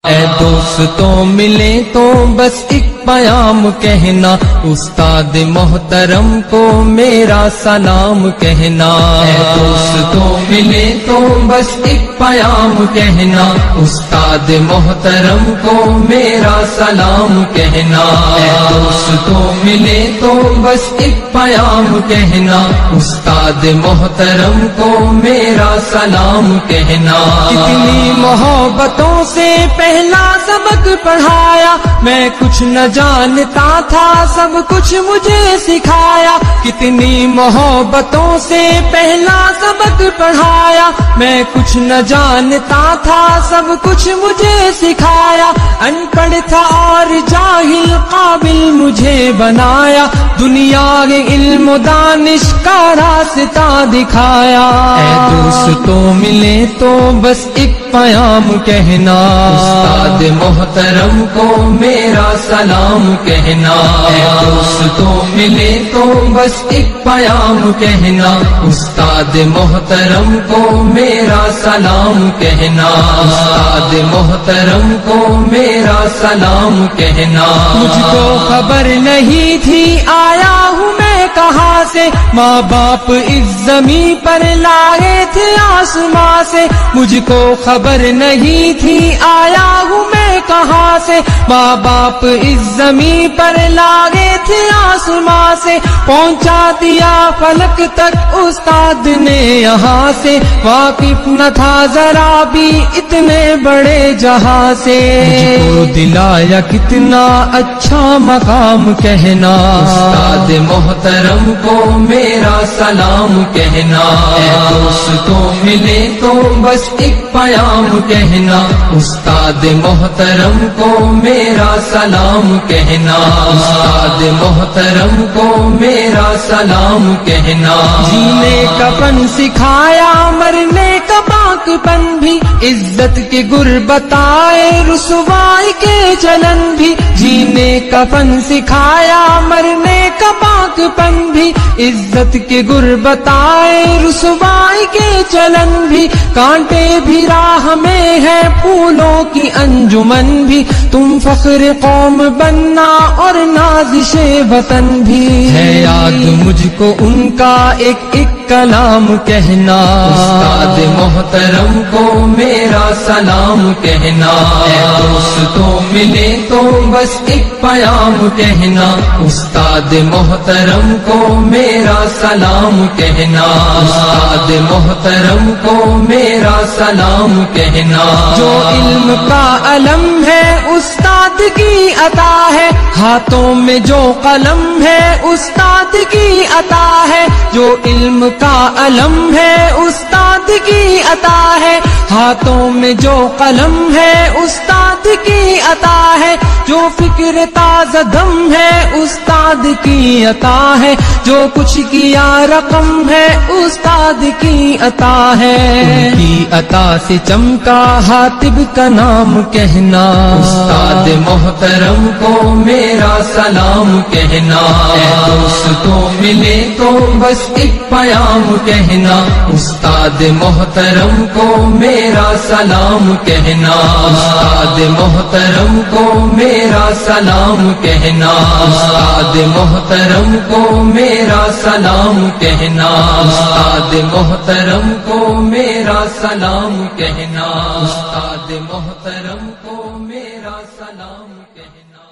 اے دوستوں ملے تو بس ایک پیام کہنا، استاد محترم کو میرا سلام کہنا۔ اے دوستوں ملے تو بس ایک پیام کہنا، استاد محترم کو میرا سلام کہنا۔ اے دوستوں ملے تو بس ایک پیام کہنا، استاد محترم کو میرا سلام کہنا۔ کتنی محبتوں سے پہلا سبق پڑھایا، میں کچھ نہ جانتا تھا سب کچھ مجھے سکھایا۔ کتنی محبتوں سے پہلا سبق پڑھایا، میں کچھ نہ جانتا تھا سب کچھ مجھے سکھایا۔ ان پڑھ تھا اور جاہل قابل مجھے بنایا، دنیا کے علم و دانش کا راستہ دکھایا۔ اے دوستوں ملے تو بس ایک پیام کہنا، استاد محترم کو میرا سلام کہنا۔ اے دوستوں ملے تو بس ایک پیام کہنا، استاد محترم کو میرا سلام کہنا۔ استاد محترم کو میرا سلام کہنا۔ مجھ کو خبر نہیں تھی آیا ہوں میں کہاں سے، ماں باپ اس زمین پر لائے تھے آسماں سے۔ مجھ کو خبر نہیں تھی آیا ہوں میں کہاں سے، ماں باپ اس زمین پر لائے تھے آسماں سے۔ پہنچا دیا فلک تک استاد نے یہاں سے، واقف نہ تھا ذرا بھی اتنے بڑے جہاں سے۔ مجھ کو دلایا کتنا اچھا مقام کہنا، استاد محترم کو میرا سلام کہنا۔ اے دوستوں ملے تو بس ایک پیام کہنا، استاد محترم کو میرا سلام کہنا۔ استاد محترم کو میرا سلام کہنا۔ جینے کا فن سکھایا، مرنے کا باک پن بھی، عزت کے گر بتائے رسوائی کے چلن بھی۔ جینے کا فن سکھایا، مرنے کا باک پن بھی، عزت کے گر بتائے رسوائی کے چلن بھی۔ کانٹے بھی راہ میں ہے، پھولوں کی انجمن بھی، تم فخر قوم بننا اور نازش وطن بھی۔ ہے یاد مجھ کو ان کا ایک ایک کلام کہنا، استاد محترم کو میرا سلام کہنا۔ اے دوستوں ملے تو بس ایک پیام کہنا، استاد محترم کو میرا سلام کہنا۔ استاد محترم کو میرا سلام کہنا۔ جو علم کا علم ہے استاد کی عطا ہے، ہاتھوں میں جو قلم ہے استاد کی عطا ہے۔ جو علم کا علم ہے استاد کی عطا ہے، ہاتھوں میں جو قلم ہے استاد کی عطا ہے۔ جو فکر تازہ دم ہے استاد کی عطا ہے، جو کچھ کیا رقم ہے استاد کی عطا ہے۔ ان کی عطا سے چمکا حاتب کا نام کہنا، استاد محترم کو میرا سلام کہنا۔ اے دوستوں ملے تو بس ایک پیام کہنا، استاد محترم کو میرا سلام کہنا۔ استاد محترم کو میرا سلام کہنا۔ استاد محترم کو میرا سلام کہنا۔ استاد محترم کو میرا سلام کہنا۔ استاد محترم کو میرا سلام کہنا۔